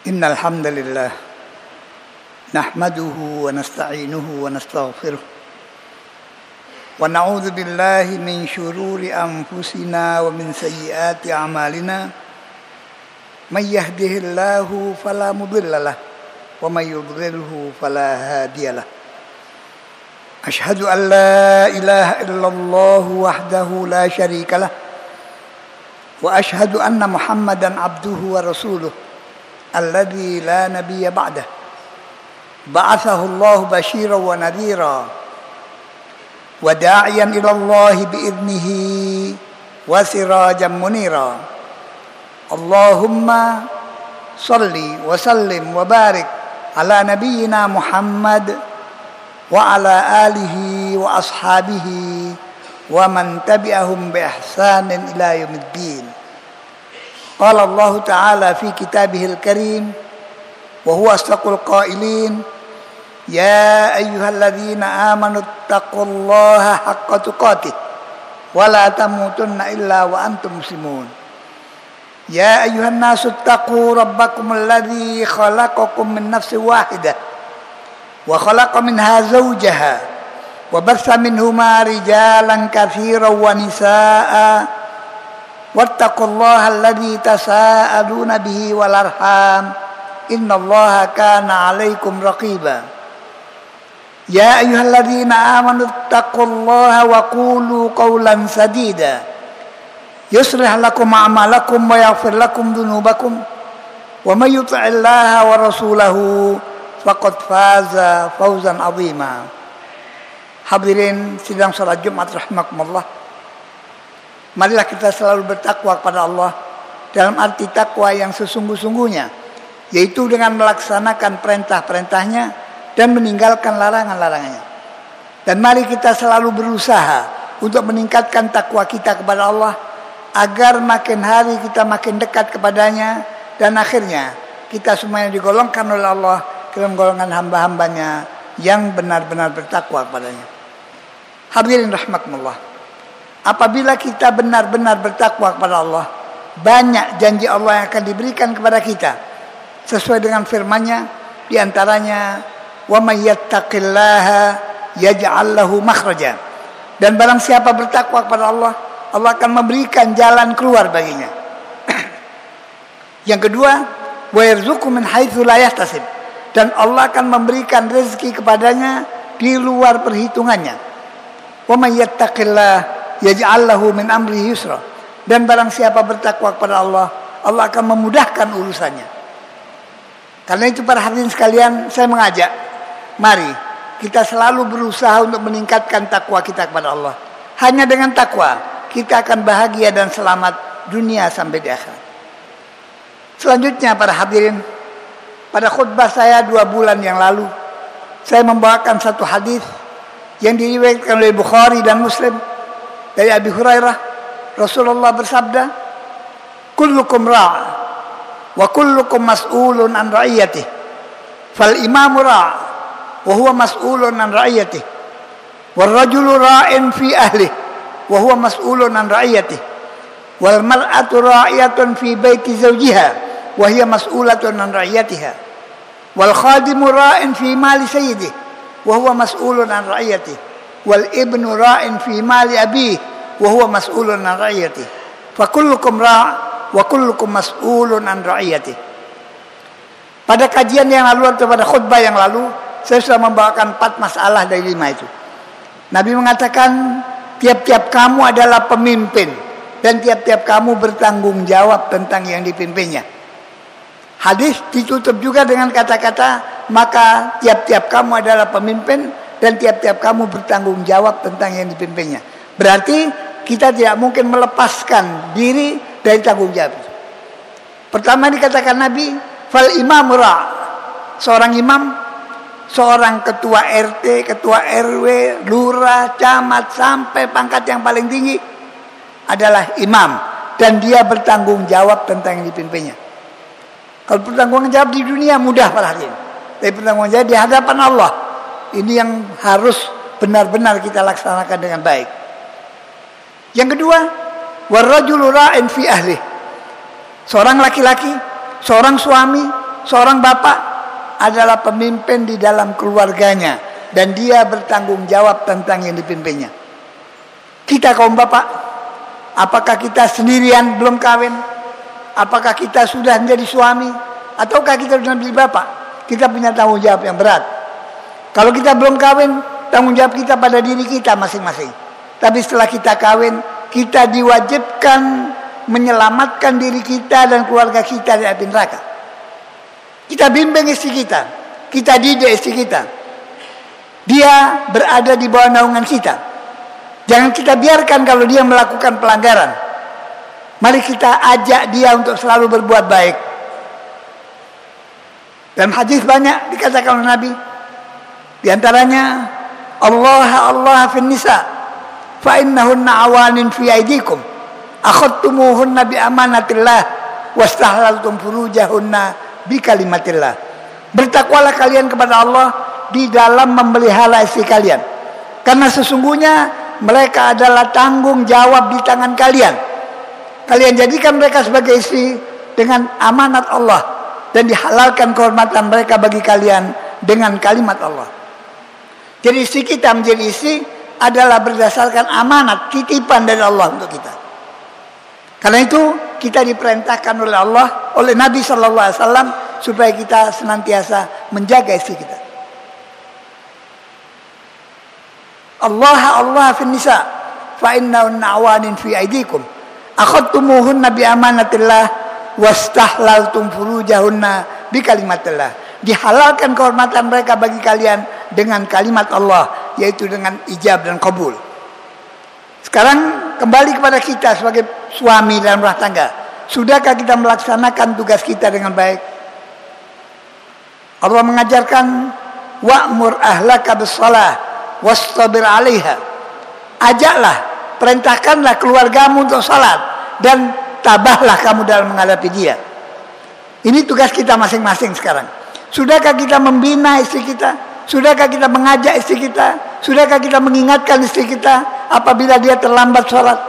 Innal hamdalillah nahmaduhu wa nasta'inuhu wa nastaghfiruh wa na'udzu billahi min syururi anfusina wa min sayyiati a'malina may yahdihillahu fala mudhillalah wa may yudlilhu fala hadiyalah. Ashhadu an la ilaha illallah wahdahu la syarikalah wa ashhadu anna Muhammadan abduhu wa rasuluh alladzi la nabiyya ba'dah ba'athahu Allah basyiran wa nadhira wa da'iyan ila Allah bi'idnihi wa sirajan munira. Allahumma salli wa sallim wa barik ala nabiyyina Muhammad wa ala alihi wa ashabihi wa man tabi'ahum bi ihsanin ila yaumiddin. Qala Allah Ta'ala fi kitabihil karim wa huwa asdaqul qailin ya ayyuhalladzina amanu taqullaha haqqa tuqatih wa la tamutunna illa wa antum muslimun. Ya ayyuhan nasu taqu rabbakum alladzi khalaqakum min nafsin wahidah wa khalaqa minha zawjaha wa batha minhuma rijalan katsiran wa nisaa'a wattaqullaha alladzi tasaaluna bihi wal arham innallaha kana 'alaikum raqiba. Ya ayyuhalladzina amanu taqullaha wa qulu qawlan sadida yuslih lakum a'malakum wa yaghfir lakum dhunubakum wa may yuti'illaha wa rasulahu faqad faza fawzan 'azima. Hadirin sidang salat Jumat rahimakumullah. Marilah kita selalu bertakwa kepada Allah dalam arti takwa yang sesungguh-sungguhnya, yaitu dengan melaksanakan perintah-perintahnya dan meninggalkan larangan-larangannya. Dan mari kita selalu berusaha untuk meningkatkan takwa kita kepada Allah agar makin hari kita makin dekat kepadanya dan akhirnya kita semuanya digolongkan oleh Allah ke dalam golongan hamba-hambanya yang benar-benar bertakwa kepadanya. Hadirin rahimakumullah. Apabila kita benar-benar bertakwa kepada Allah, banyak janji Allah yang akan diberikan kepada kita sesuai dengan firman-Nya, di antaranya wa may yattaqillaha yaj'al lahu makhraja. Dan barang siapa bertakwa kepada Allah, Allah akan memberikan jalan keluar baginya. Yang kedua, wa yarzuqhu min haitsu la yahtasib. Dan Allah akan memberikan rezeki kepadanya di luar perhitungannya. Wa may yattaqillaha yaj'al lahu min amrihi yusra. Dan barang siapa bertakwa kepada Allah, Allah akan memudahkan urusannya. Karena itu para hadirin sekalian, saya mengajak, mari kita selalu berusaha untuk meningkatkan takwa kita kepada Allah. Hanya dengan takwa kita akan bahagia dan selamat dunia sampai di akhirat. Selanjutnya para hadirin, pada khutbah saya 2 bulan yang lalu, saya membawakan satu hadis yang diriwayatkan oleh Bukhari dan Muslim dari Abi Hurairah. Rasulullah bersabda, kullukum ra' wa kullukum mas'ulun an ra'iyatih fal imamu ra' wa huwa mas'ulun an ra'iyatih wal rajulu ra'in fi ahlihi wa huwa mas'ulun an ra'iyatih wal mar'atu ra'iyatun fi baiti zawjiha wa hiya mas'ulatun an ra'iyatiha wal khadimu ra'in fi mali sayyidihi wa huwa mas'ulun an ra'iyatihi wal ibnu ra'in fi mali abihi wa huwa mas'ulun an ra'iyatihi fa kullukum ra' wa kullukum mas'ulun an ra'iyatihi. Pada kajian yang lalu atau pada khutbah yang lalu, saya sudah membawakan 4 masalah dari 5 itu. Nabi mengatakan tiap-tiap kamu adalah pemimpin dan tiap-tiap kamu bertanggung jawab tentang yang dipimpinnya. Hadis ditutup juga dengan kata-kata maka tiap-tiap kamu adalah pemimpin dan tiap-tiap kamu bertanggung jawab tentang yang dipimpinnya. Berarti kita tidak mungkin melepaskan diri dari tanggung jawab. Pertama dikatakan Nabi, fal imamu ra'. Seorang imam, seorang ketua RT, ketua RW, lurah, camat sampai pangkat yang paling tinggi adalah imam dan dia bertanggung jawab tentang yang dipimpinnya. Kalau bertanggung jawab di dunia mudah para hadirin. Tapi bertanggung jawab di hadapan Allah, ini yang harus benar-benar kita laksanakan dengan baik. Yang kedua, warrajulu ra'in fi ahli. Seorang laki-laki, seorang suami seorang bapak adalah pemimpin di dalam keluarganya dan dia bertanggung jawab tentang yang dipimpinnya. Kita kaum bapak, apakah kita sendirian belum kawin? Apakah kita sudah menjadi suami? Ataukah kita sudah menjadi bapak? Kita punya tanggung jawab yang berat. Kalau kita belum kawin, tanggung jawab kita pada diri kita masing-masing. Tapi setelah kita kawin, kita diwajibkan menyelamatkan diri kita dan keluarga kita dari api neraka. Kita bimbing istri kita, kita didik istri kita. Dia berada di bawah naungan kita. Jangan kita biarkan kalau dia melakukan pelanggaran. Mari kita ajak dia untuk selalu berbuat baik. Dalam hadis banyak dikatakan oleh Nabi. Di antaranya, Allah fin nisa, fa innahunna awanin fi aidikum, akhadtumuhunna bi amanatillah, wastahlaltum furujahunna bi kalimatillah. Bertakwalah kalian kepada Allah di dalam memelihara istri kalian, karena sesungguhnya mereka adalah tanggung jawab di tangan kalian. Kalian jadikan mereka sebagai istri dengan amanat Allah, dan dihalalkan kehormatan mereka bagi kalian dengan kalimat Allah. Jadi istri kita menjadi istri adalah berdasarkan amanat, titipan dari Allah untuk kita. Karena itu kita diperintahkan oleh Allah, oleh Nabi SAW, supaya kita senantiasa menjaga istri kita. Allah fin nisa, fa innahunna awanin fi aidikum, akhadtumuhunna bi amanatillah, wastahlaltum furujahunna bi kalimatillah. Dihalalkan kehormatan mereka bagi kalian dengan kalimat Allah, yaitu dengan ijab dan qabul. Sekarang kembali kepada kita sebagai suami dalam rumah tangga. Sudahkah kita melaksanakan tugas kita dengan baik? Allah mengajarkan, wa'mur ahlaka bis-shalah wastabir 'alaiha. Ajaklah, perintahkanlah keluargamu untuk salat dan tabahlah kamu dalam menghadapi dia. Ini tugas kita masing-masing sekarang. Sudahkah kita membina istri kita? Sudahkah kita mengajak istri kita? Sudahkah kita mengingatkan istri kita apabila dia terlambat sholat?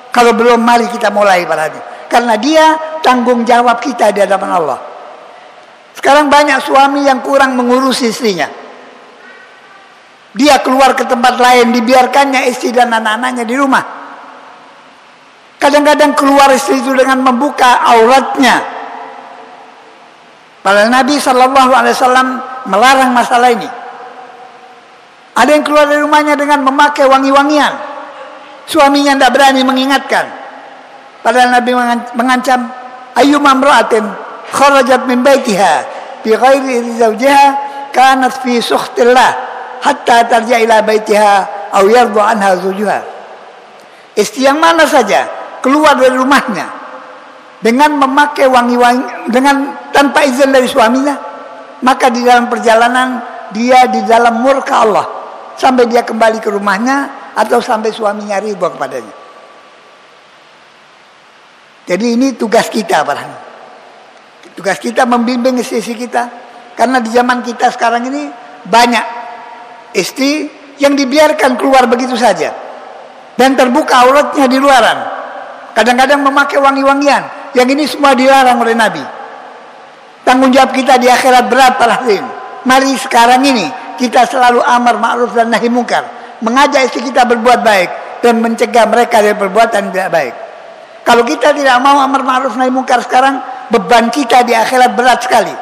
Kalau belum, mari kita mulai pada hari. Karena dia tanggung jawab kita di hadapan Allah. Sekarang banyak suami yang kurang mengurusi istrinya. Dia keluar ke tempat lain, dibiarkannya istri dan anak-anaknya di rumah. Kadang-kadang keluar istri itu dengan membuka auratnya. Padahal Nabi SAW melarang masalah ini. Ada yang keluar dari rumahnya dengan memakai wangi-wangian. Suaminya tidak berani mengingatkan. Padahal Nabi mengancam, ayyuma imra'atin kharajat min baitiha bi ghairi zawjiha kanat fi sukhtillah hatta tarja ila baitiha aw yardu anha zawjuha. Istri yang mana saja keluar dari rumahnya dengan memakai wangi-wangi, dengan tanpa izin dari suaminya, maka di dalam perjalanan dia di dalam murka Allah sampai dia kembali ke rumahnya atau sampai suaminya ridha kepadanya. Jadi ini tugas kita, tugas kita membimbing istri kita, karena di zaman kita sekarang ini banyak istri yang dibiarkan keluar begitu saja dan terbuka auratnya di luaran. Kadang-kadang memakai wangi-wangian. Yang ini semua dilarang oleh Nabi. Tanggung jawab kita di akhirat berat, para hadirin. Mari sekarang ini kita selalu amar ma'ruf dan nahi mungkar, mengajak istri kita berbuat baik dan mencegah mereka dari perbuatan tidak baik. Kalau kita tidak mau amar ma'ruf nahi mungkar sekarang, beban kita di akhirat berat sekali.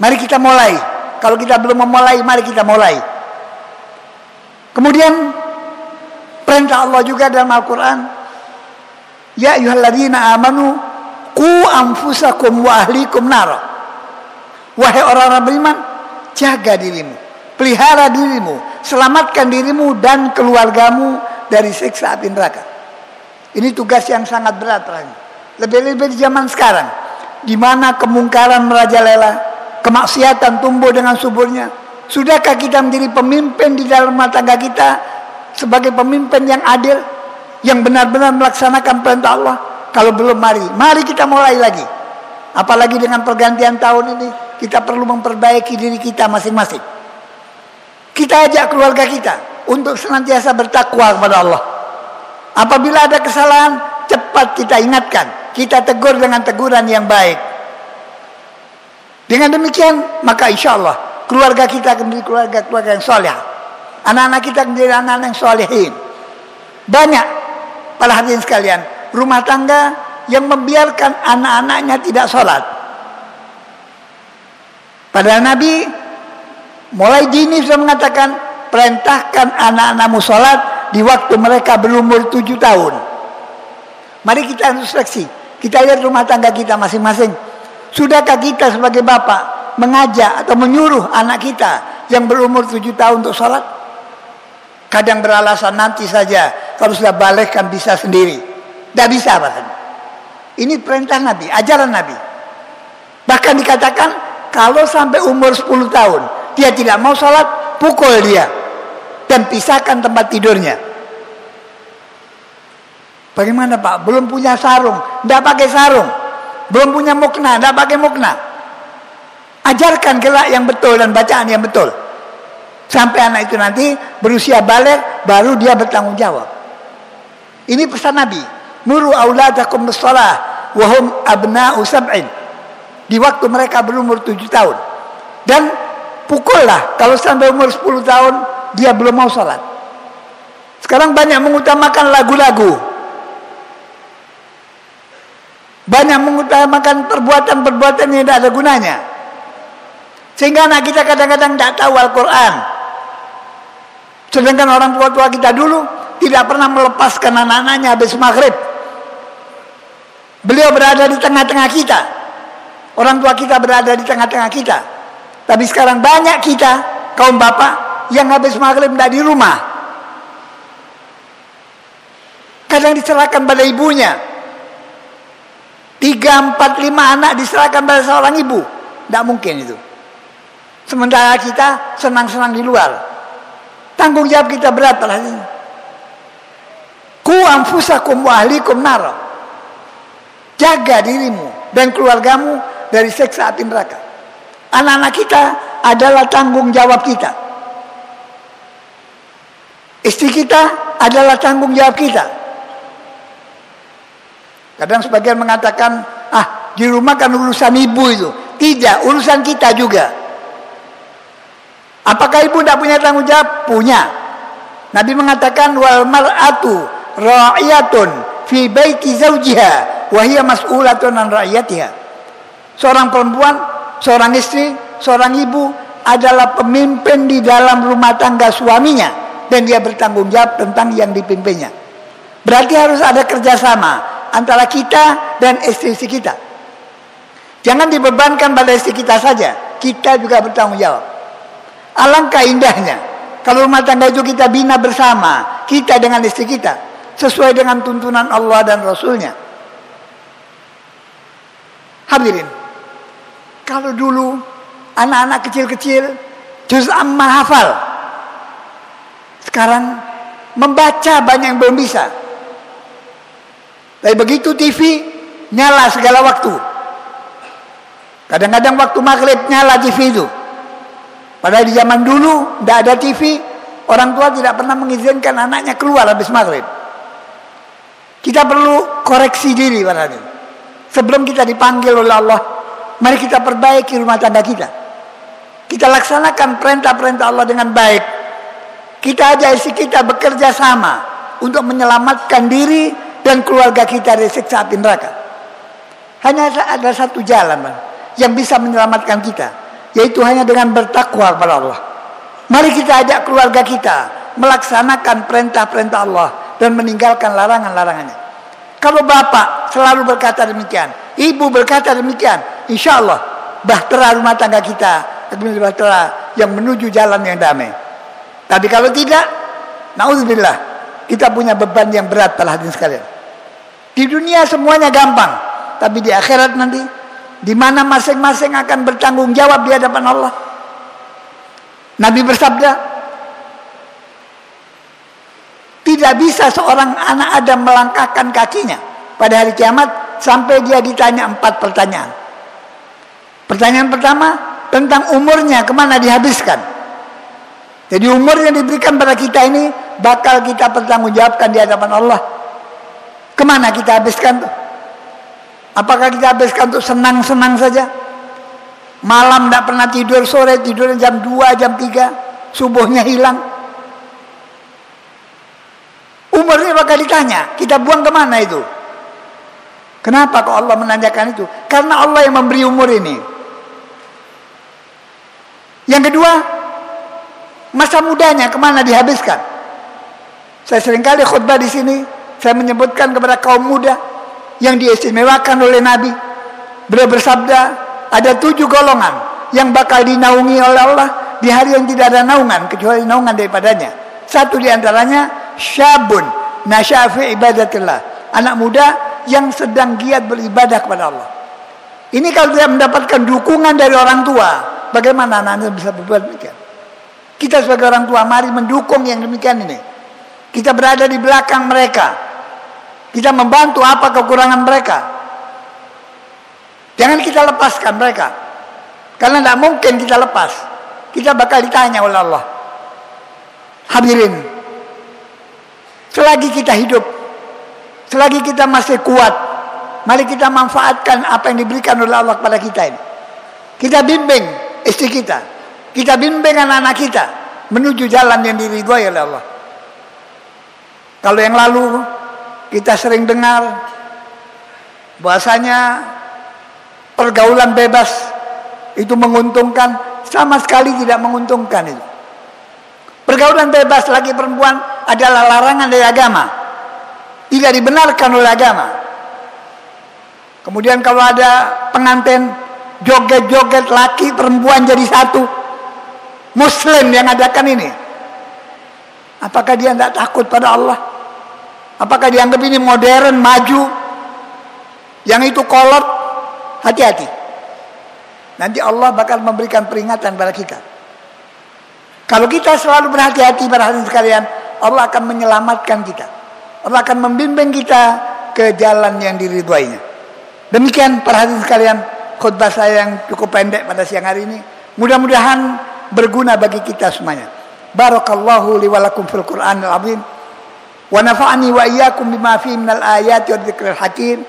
Mari kita mulai. Kalau kita belum memulai, mari kita mulai. Kemudian perintah Allah juga dalam Al-Quran, ya ayyuhalladzina amanu qu anfusakum wa ahlikum nara. Wahai orang-orang beriman, jaga dirimu, pelihara dirimu, selamatkan dirimu dan keluargamu dari siksa api neraka. Ini tugas yang sangat berat, lebih-lebih di zaman sekarang, di mana kemungkaran merajalela, kemaksiatan tumbuh dengan suburnya. Sudahkah kita menjadi pemimpin di dalam rumah tangga kita sebagai pemimpin yang adil, yang benar-benar melaksanakan perintah Allah? Kalau belum, mari kita mulai lagi. Apalagi dengan pergantian tahun ini, kita perlu memperbaiki diri kita masing-masing. Kita ajak keluarga kita untuk senantiasa bertakwa kepada Allah. Apabila ada kesalahan, cepat kita ingatkan, kita tegur dengan teguran yang baik. Dengan demikian, maka insya Allah keluarga kita akan menjadi keluarga yang soleh. Anak-anak kita akan menjadi anak-anak yang solehin. Banyak para hadirin sekalian, rumah tangga yang membiarkan anak-anaknya tidak sholat. Padahal Nabi mulai dini sudah mengatakan, perintahkan anak-anakmu sholat di waktu mereka berumur 7 tahun. Mari kita introspeksi. Kita lihat rumah tangga kita masing-masing. Sudahkah kita sebagai bapak mengajak atau menyuruh anak kita yang berumur 7 tahun untuk sholat? Kadang beralasan nanti saja, kalau sudah balik kan bisa sendiri. Tidak bisa bahkan. Ini perintah Nabi, ajaran Nabi. Bahkan dikatakan kalau sampai umur 10 tahun dia tidak mau sholat, pukul dia dan pisahkan tempat tidurnya. Bagaimana Pak? Belum punya sarung, tidak pakai sarung. Belum punya mukna, tidak pakai mukna. Ajarkan gerak yang betul dan bacaan yang betul. Sampai anak itu nanti berusia balik, baru dia bertanggung jawab. Ini pesan Nabi. Muru auladakum bis-shalah wa hum abna'u sab'in. Di waktu mereka berumur 7 tahun. Dan pukullah kalau sampai umur 10 tahun dia belum mau sholat. Sekarang banyak mengutamakan lagu-lagu. Banyak mengutamakan perbuatan-perbuatan yang tidak ada gunanya. Sehingga anak kita kadang-kadang tidak tahu Al-Quran. Sedangkan orang tua-tua kita dulu tidak pernah melepaskan anak-anaknya habis maghrib. Beliau berada di tengah-tengah kita. Orang tua kita berada di tengah-tengah kita. Tapi sekarang banyak kita, kaum bapak, yang habis maghrib tidak di rumah. Kadang diserahkan pada ibunya. 3, 4, 5 anak diserahkan pada seorang ibu. Tidak mungkin itu. Sementara kita senang-senang di luar. Tanggung jawab kita berat. Ku anfusakum wa ahlikum nar. Jaga dirimu dan keluargamu dari siksa api neraka. Anak-anak kita adalah tanggung jawab kita. Istri kita adalah tanggung jawab kita. Kadang sebagian mengatakan, di rumah kan urusan ibu itu. Tidak, urusan kita juga. Apakah ibu tidak punya tanggung jawab? Punya. Nabi mengatakan, wal mar'atu ra'iyatun fi baiti zawjiha wa hiya mas'ulatun an ra'iyatiha. Seorang perempuan, seorang istri, seorang ibu adalah pemimpin di dalam rumah tangga suaminya dan dia bertanggung jawab tentang yang dipimpinnya. Berarti harus ada kerjasama antara kita dan istri-istri kita. Jangan dibebankan pada istri kita saja, kita juga bertanggung jawab. Alangkah indahnya kalau rumah tangga itu kita bina bersama, kita dengan istri kita, sesuai dengan tuntunan Allah dan Rasulnya. Hadirin, kalau dulu anak-anak kecil-kecil juz amma hafal, sekarang membaca banyak yang belum bisa. Tapi begitu TV nyala segala waktu. Kadang-kadang waktu maghrib nyala TV itu. Padahal di zaman dulu tidak ada TV, orang tua tidak pernah mengizinkan anaknya keluar habis maghrib. Kita perlu koreksi diri padahal. Sebelum kita dipanggil oleh Allah, mari kita perbaiki rumah tangga kita. Kita laksanakan perintah-perintah Allah dengan baik. Kita ajak istri kita bekerja sama untuk menyelamatkan diri dan keluarga kita dari siksa api neraka. Hanya ada satu jalan yang bisa menyelamatkan kita, yaitu hanya dengan bertakwa kepada Allah. Mari kita ajak keluarga kita melaksanakan perintah-perintah Allah dan meninggalkan larangan-larangannya. Kalau bapak selalu berkata demikian, ibu berkata demikian, insya Allah bahtera rumah tangga kita akan menjadi bahtera yang menuju jalan yang damai. Tapi kalau tidak, naudzubillah, kita punya beban yang berat para hadirin sekalian. Di dunia semuanya gampang, tapi di akhirat nanti, di mana masing-masing akan bertanggung jawab di hadapan Allah. Nabi bersabda, tidak bisa seorang anak Adam melangkahkan kakinya pada hari kiamat sampai dia ditanya 4 pertanyaan. Pertanyaan pertama tentang umurnya, kemana dihabiskan. Jadi umur yang diberikan pada kita ini bakal kita pertanggungjawabkan di hadapan Allah. Kemana kita habiskan tuh? Apakah kita habiskan untuk senang-senang saja? Malam tidak pernah tidur, sore tidur jam 2, jam 3, subuhnya hilang. Umurnya bakal ditanya, kita buang kemana itu? Kenapa kok Allah menanyakan itu? Karena Allah yang memberi umur ini. Yang kedua, masa mudanya kemana dihabiskan? Saya seringkali khutbah di sini, saya menyebutkan kepada kaum muda yang diistimewakan oleh Nabi. Beliau bersabda, ada 7 golongan yang bakal dinaungi oleh Allah di hari yang tidak ada naungan kecuali naungan daripadanya. Satu di antaranya syabun nasyafi ibadatillah, anak muda yang sedang giat beribadah kepada Allah. Ini kalau dia mendapatkan dukungan dari orang tua, bagaimana anak-anak bisa berbuat demikian? Kita sebagai orang tua mari mendukung yang demikian ini. Kita berada di belakang mereka, kita membantu apa kekurangan mereka. Jangan kita lepaskan mereka, karena tidak mungkin kita lepas. Kita bakal ditanya oleh Allah. Hadirin, selagi kita hidup, selagi kita masih kuat, mari kita manfaatkan apa yang diberikan oleh Allah kepada kita ini. Kita bimbing istri kita, kita bimbing anak-anak kita menuju jalan yang diridhoi oleh Allah. Kalau yang lalu kita sering dengar bahwasanya pergaulan bebas itu menguntungkan, sama sekali tidak menguntungkan itu. Pergaulan bebas lagi perempuan adalah larangan dari agama, tidak dibenarkan oleh agama. Kemudian kalau ada pengantin joget-joget laki perempuan jadi satu, Muslim yang adakan ini, apakah dia tidak takut pada Allah? Apakah dianggap ini modern, maju? Yang itu kolot, hati-hati. Nanti Allah bakal memberikan peringatan pada kita. Kalau kita selalu berhati-hati para hadirin sekalian, Allah akan menyelamatkan kita. Allah akan membimbing kita ke jalan yang diridhoinya. Demikian para hadirin sekalian, khutbah saya yang cukup pendek pada siang hari ini. Mudah-mudahan berguna bagi kita semuanya. Barakallahu li wa lakum fil Qur'anil azim. Wa nafa'ani wa iyyakum bima fihi minal ayati wa dzikril hakim.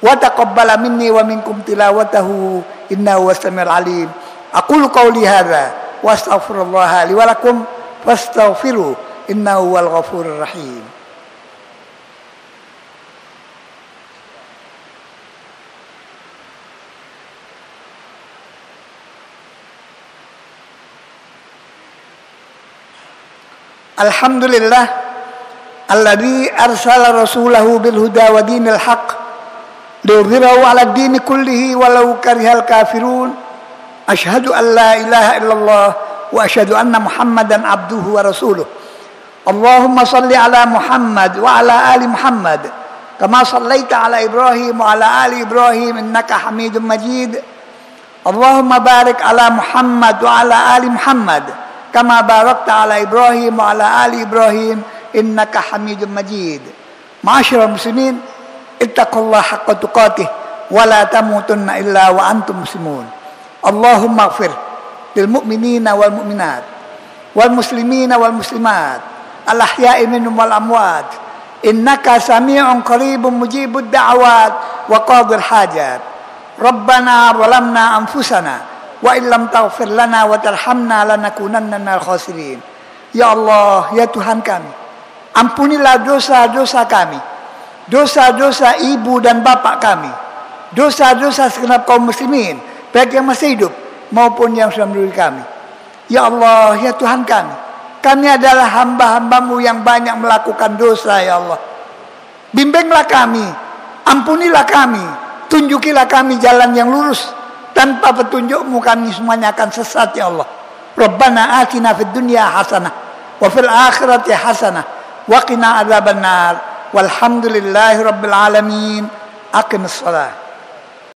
Wa taqabbala minni wa minkum tilawatahu innahu was-sami'ul alim. Aqulu qawli hadza wa astaghfirullah li wa lakum fastaghfiru innahu wal ghafurur rahim. Alhamdulillah alladzi arsala rasulahu bil huda wa dinil haqq liyudhhirahu 'ala ad-din kullihi walau karihal kafirun. Asyhadu an la ilaha illallah wa asyhadu anna Muhammadan abduhu wa rasuluh. Allahumma shalli 'ala Muhammad wa 'ala ali Muhammad kama shallaita 'ala Ibrahim wa 'ala ali Ibrahim innaka Hamidum Majid. Allahumma barik 'ala Muhammad wa 'ala ali Muhammad kama barakta 'ala Ibrahim wa 'ala ali Ibrahim innaka Hamidum Majid. Ma'asyiral muslimin, ittaqullaha haqqa tuqatih wa la tamutunna illa wa antum muslimun. Allahumma ighfir lil mu'minina wal mu'minat wal muslimina wal muslimat al ahya'i minhum wal amwat innaka sami'un qaribun mujibud da'awat wa qadil hajat. Rabbana zalamna anfusana wa illam taghfir lana wa tarhamna lanakunanna minal khasirin. Ya Allah, ya Tuhan kami, ampunilah dosa-dosa kami, dosa-dosa ibu dan bapak kami, dosa-dosa segenap kaum muslimin, baik yang masih hidup maupun yang sudah meninggal kami. Ya Allah, ya Tuhan kami adalah hamba-hambamu yang banyak melakukan dosa. Ya Allah, bimbinglah kami, ampunilah kami, tunjukilah kami jalan yang lurus. Tanpa petunjukmu kami semuanya akan sesat. Ya Allah, Rabbana atina fid dunya hasanah wa fil akhirati hasanah wa qina adzabannar. Walhamdulillahi rabbil alamin. Aqimus shalah.